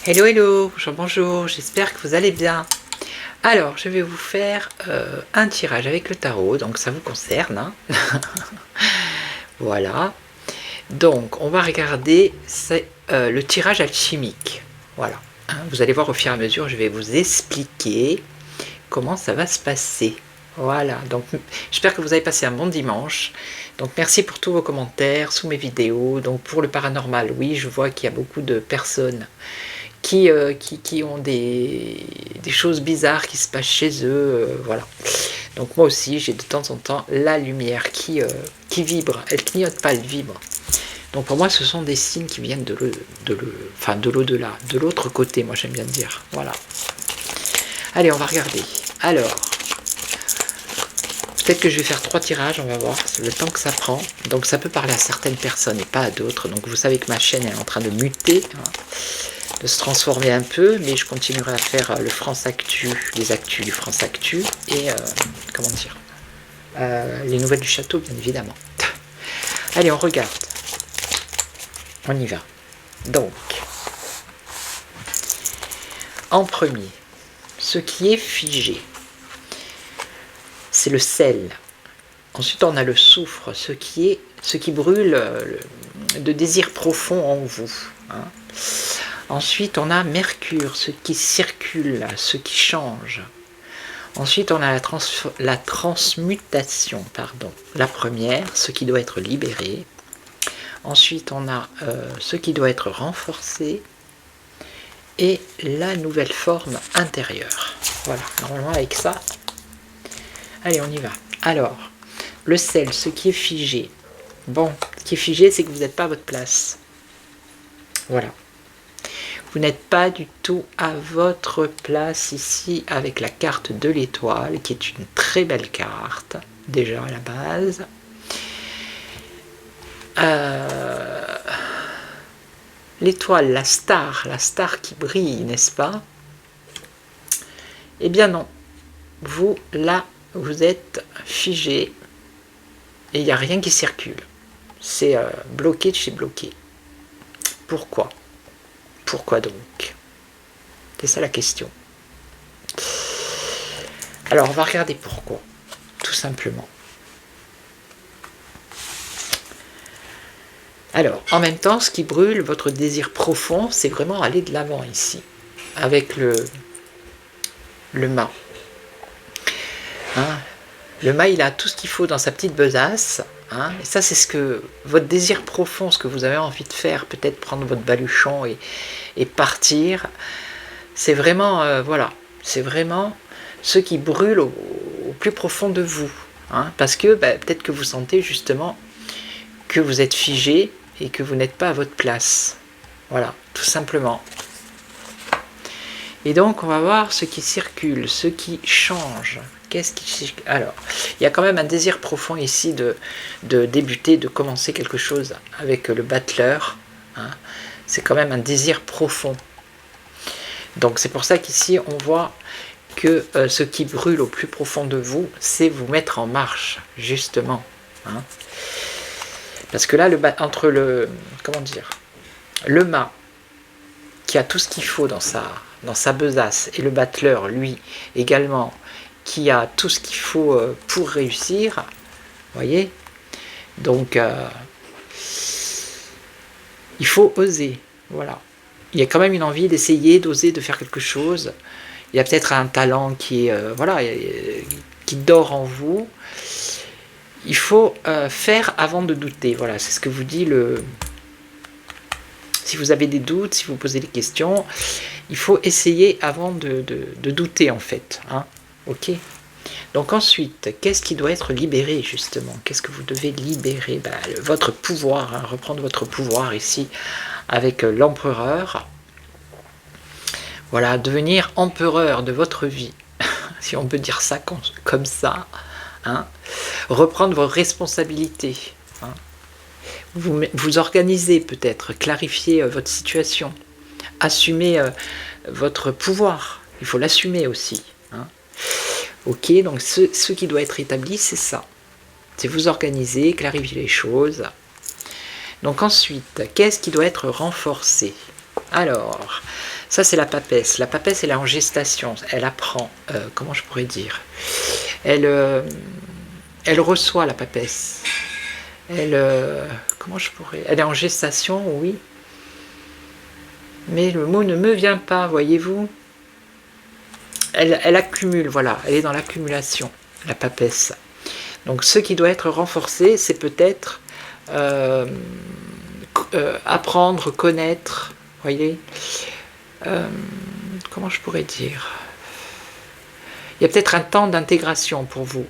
Hello, hello, bonjour, bonjour, j'espère que vous allez bien. Alors, je vais vous faire un tirage avec le tarot, donc ça vous concerne. Hein. Voilà. Donc, on va regarder le tirage alchimique. Voilà. Hein, vous allez voir au fur et à mesure, je vais vous expliquer comment ça va se passer. Voilà, donc j'espère que vous avez passé un bon dimanche. Donc merci pour tous vos commentaires sous mes vidéos. Donc pour le paranormal, oui, je vois qu'il y a beaucoup de personnes qui ont des choses bizarres qui se passent chez eux, voilà. Donc moi aussi, j'ai de temps en temps la lumière qui vibre, elle clignote pas, elle vibre. Donc pour moi, ce sont des signes qui viennent de l'au-delà, de l'autre côté, moi j'aime bien dire, voilà. Allez, on va regarder. Alors, peut-être que je vais faire 3 tirages, on va voir le temps que ça prend. Donc ça peut parler à certaines personnes et pas à d'autres. Donc vous savez que ma chaîne est en train de muter, hein, de se transformer un peu, mais je continuerai à faire le France Actu, les actus du France Actu et comment dire, les nouvelles du château, bien évidemment. Allez, on regarde. On y va. Donc, en premier, ce qui est figé, c'est le sel. Ensuite, on a le soufre, ce qui brûle de désir profond en vous. Hein. Ensuite, on a Mercure, ce qui circule, ce qui change. Ensuite, on a la transmutation, pardon. La première, ce qui doit être libéré. Ensuite, on a ce qui doit être renforcé. Et la nouvelle forme intérieure. Voilà, normalement avec ça. Allez, on y va. Alors, le sel, ce qui est figé. Bon, ce qui est figé, c'est que vous n'êtes pas à votre place. Voilà. Vous n'êtes pas du tout à votre place ici avec la carte de l'étoile, qui est une très belle carte, déjà à la base. L'étoile, la star qui brille, n'est-ce pas? Eh bien non. Vous, là, vous êtes figé et il n'y a rien qui circule. C'est bloqué de chez bloqué. Pourquoi? Pourquoi donc? C'est ça la question. Alors, on va regarder pourquoi. Tout simplement. Alors, en même temps, ce qui brûle, votre désir profond, c'est vraiment aller de l'avant ici. Avec le mât. Hein, le mât, il a tout ce qu'il faut dans sa petite besace. Hein, et ça, c'est ce que votre désir profond, ce que vous avez envie de faire, peut-être prendre votre baluchon et partir. C'est vraiment, voilà, c'est vraiment ce qui brûle au plus profond de vous. Hein, parce que peut-être que vous sentez justement que vous êtes figé et que vous n'êtes pas à votre place. Voilà, tout simplement. Et donc, on va voir ce qui circule, ce qui change. Qu'est-ce qui circule? Alors, il y a quand même un désir profond ici de débuter, de commencer quelque chose avec le battleur. Hein. C'est quand même un désir profond. Donc, c'est pour ça qu'ici, on voit que ce qui brûle au plus profond de vous, c'est vous mettre en marche, justement. Hein. Parce que là, entre le mât, qui a tout ce qu'il faut dans sa besace, et le battleur, lui, également, qui a tout ce qu'il faut pour réussir, voyez, donc il faut oser, voilà. Il y a quand même une envie d'essayer, d'oser, de faire quelque chose. Il y a peut-être un talent qui est, qui dort en vous. Il faut faire avant de douter, voilà, c'est ce que vous dit le... Si vous avez des doutes, si vous posez des questions, il faut essayer avant de douter, en fait. Hein, ok. Donc ensuite, qu'est-ce qui doit être libéré, justement? Qu'est-ce que vous devez libérer? Votre pouvoir, hein, reprendre votre pouvoir ici avec l'empereur. Voilà, devenir empereur de votre vie, si on peut dire ça comme ça. Hein, reprendre vos responsabilités. Hein. Vous organisez peut-être, clarifier votre situation, assumer votre pouvoir, il faut l'assumer aussi. Hein. Ok, donc ce qui doit être établi, c'est ça. C'est vous organiser, clarifier les choses. Donc ensuite, qu'est-ce qui doit être renforcé? Alors, ça c'est la papesse. La papesse, elle est en gestation. Elle apprend. Comment je pourrais dire, elle reçoit la papesse. Comment je pourrais... Elle est en gestation, oui. Mais le mot ne me vient pas, voyez-vous. Elle accumule, voilà. Elle est dans l'accumulation, la papesse. Donc ce qui doit être renforcé, c'est peut-être apprendre, connaître, voyez. Comment je pourrais dire, il y a peut-être un temps d'intégration pour vous.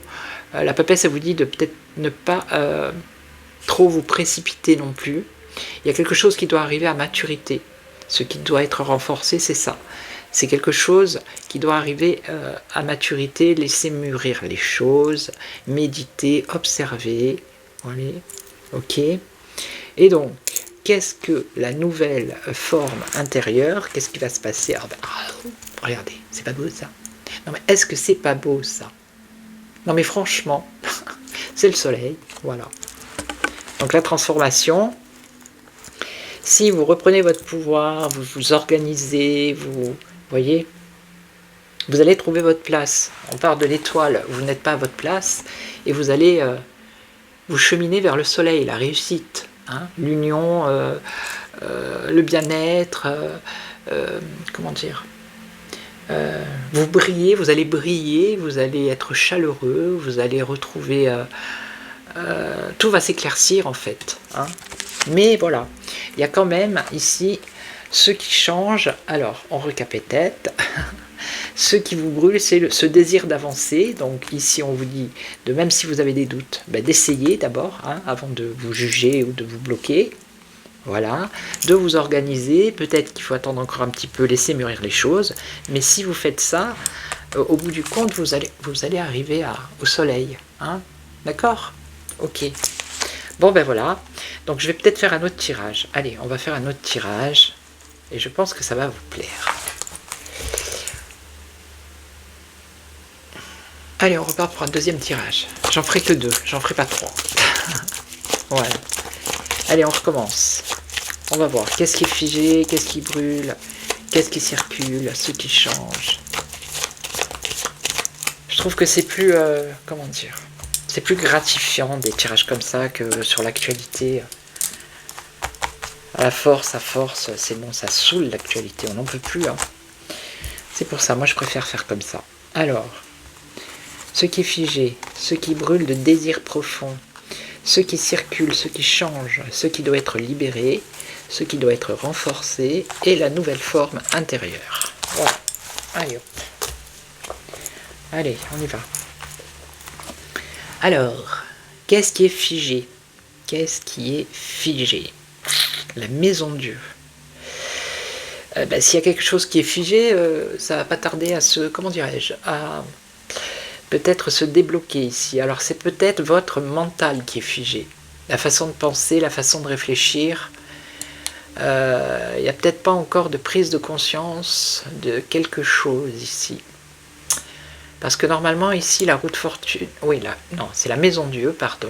La papesse, elle vous dit de peut-être ne pas trop vous précipiter non plus. Il y a quelque chose qui doit arriver à maturité. Ce qui doit être renforcé, c'est ça. C'est quelque chose qui doit arriver à maturité, laisser mûrir les choses, méditer, observer. Voilà. Ok. Et donc, qu'est-ce que la nouvelle forme intérieure, qu'est-ce qui va se passer? Regardez, c'est pas beau ça? Non mais est-ce que c'est pas beau ça? Non mais franchement, c'est le soleil, voilà. Donc la transformation, si vous reprenez votre pouvoir, vous vous organisez, vous voyez, vous allez trouver votre place. On part de l'étoile, vous n'êtes pas à votre place, et vous allez vous cheminer vers le soleil, la réussite, hein, l'union, le bien-être, comment dire, vous brillez, vous allez être chaleureux, vous allez retrouver, tout va s'éclaircir en fait, hein. Mais voilà, il y a quand même ici ce qui change. Alors on recapitule. Ce qui vous brûle, c'est ce désir d'avancer. Donc ici on vous dit, de même si vous avez des doutes, d'essayer d'abord, hein, avant de vous juger ou de vous bloquer. Voilà, de vous organiser. Peut-être qu'il faut attendre encore un petit peu, laisser mûrir les choses. Mais si vous faites ça, au bout du compte, vous allez arriver au soleil. Hein, d'accord? Ok. Bon ben voilà. Donc je vais peut-être faire un autre tirage. Allez, on va faire un autre tirage. Et je pense que ça va vous plaire. Allez, on repart pour un deuxième tirage. J'en ferai que 2, j'en ferai pas 3. Voilà. Allez, on recommence. On va voir qu'est-ce qui est figé, qu'est-ce qui brûle, qu'est-ce qui circule, ce qui change. Je trouve que c'est plus, comment dire, c'est plus gratifiant des tirages comme ça que sur l'actualité. À force, c'est bon, ça saoule l'actualité, on n'en peut plus. Hein. C'est pour ça, moi je préfère faire comme ça. Alors, ce qui est figé, ce qui brûle de désir profond, ce qui circule, ce qui change, ce qui doit être libéré, ce qui doit être renforcé, et la nouvelle forme intérieure. Voilà. Allez, hop. Allez, on y va. Alors, qu'est-ce qui est figé? Qu'est-ce qui est figé? La maison de Dieu. S'il y a quelque chose qui est figé, ça va pas tarder à se, comment dirais-je, à peut-être se débloquer ici. Alors c'est peut-être votre mental qui est figé. La façon de penser, la façon de réfléchir. Il n'y a peut-être pas encore de prise de conscience de quelque chose ici. Parce que normalement ici, la roue de fortune... Oui, là, non, c'est la maison de Dieu, pardon.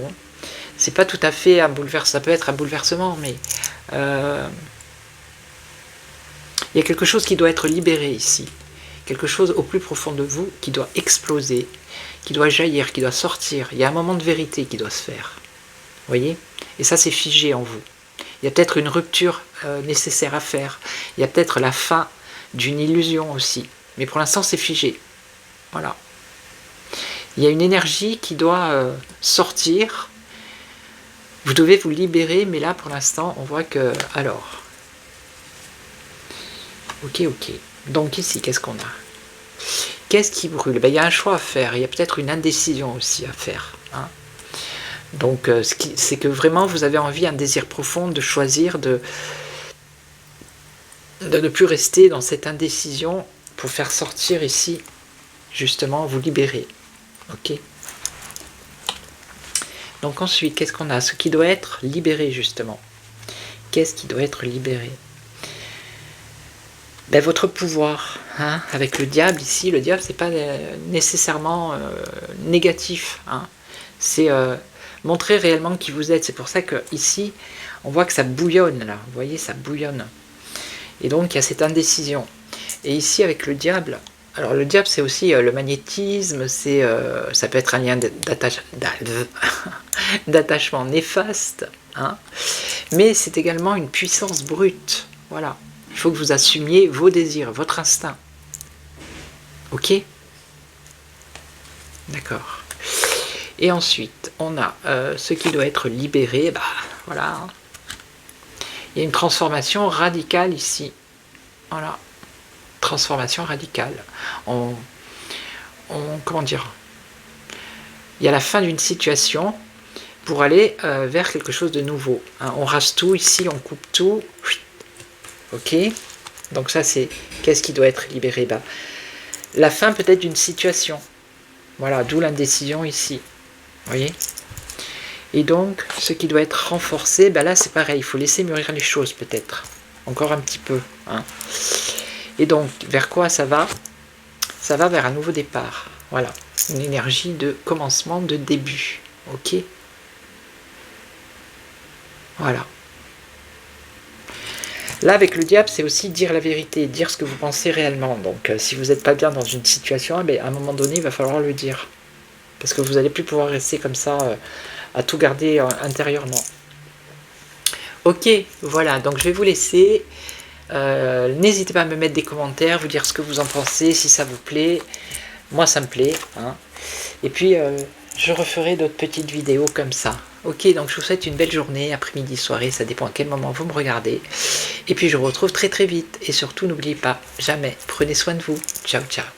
C'est pas tout à fait un bouleversement, ça peut être un bouleversement, mais... il y a quelque chose qui doit être libéré ici. Quelque chose au plus profond de vous qui doit exploser, qui doit jaillir, qui doit sortir. Il y a un moment de vérité qui doit se faire. Vous voyez? Et ça, c'est figé en vous. Il y a peut-être une rupture nécessaire à faire. Il y a peut-être la fin d'une illusion aussi. Mais pour l'instant, c'est figé. Voilà. Il y a une énergie qui doit sortir. Vous devez vous libérer, mais là, pour l'instant, on voit que... Alors... Ok. Donc ici, qu'est-ce qu'on a? Qu'est-ce qui brûle? Il y a un choix à faire. Il y a peut-être une indécision aussi à faire. Hein. Donc, c'est que vraiment, vous avez envie, un désir profond de choisir, de ne plus rester dans cette indécision pour faire sortir ici, justement, vous libérer. Ok. Donc ensuite, qu'est-ce qu'on a? Ce qui doit être libéré, justement. Qu'est-ce qui doit être libéré? Votre pouvoir, hein, avec le diable ici. Le diable, c'est pas nécessairement négatif. Hein. C'est montrer réellement qui vous êtes. C'est pour ça que ici, on voit que ça bouillonne là. Vous voyez, ça bouillonne. Et donc, il y a cette indécision. Et ici, avec le diable, alors le diable, c'est aussi le magnétisme, ça peut être un lien d'attachement néfaste, hein, mais c'est également une puissance brute. Voilà. Il faut que vous assumiez vos désirs, votre instinct. Ok? D'accord. Et ensuite, on a ce qui doit être libéré. Bah, voilà. Il y a une transformation radicale ici. Voilà. Transformation radicale. Comment dire? Il y a la fin d'une situation pour aller vers quelque chose de nouveau. Hein, on rase tout ici, on coupe tout. Ok? Donc ça, c'est qu'est-ce qui doit être libéré? Bah, la fin peut-être d'une situation. Voilà, d'où l'indécision ici. Vous voyez? Et donc, ce qui doit être renforcé, bah là c'est pareil, il faut laisser mûrir les choses peut-être. Encore un petit peu. Hein. Et donc, vers quoi ça va? Ça va vers un nouveau départ. Voilà, une énergie de commencement, de début. Ok? Voilà. Là, avec le diable, c'est aussi dire la vérité, dire ce que vous pensez réellement. Donc, si vous n'êtes pas bien dans une situation, à un moment donné, il va falloir le dire. Parce que vous n'allez plus pouvoir rester comme ça, à tout garder intérieurement. Ok, voilà, donc je vais vous laisser. N'hésitez pas à me mettre des commentaires, vous dire ce que vous en pensez, si ça vous plaît. Moi, ça me plaît. Hein. Et puis, je referai d'autres petites vidéos comme ça. Ok, donc je vous souhaite une belle journée, après-midi, soirée, ça dépend à quel moment vous me regardez. Et puis, je vous retrouve très très vite. Et surtout, n'oubliez pas, jamais, prenez soin de vous. Ciao, ciao.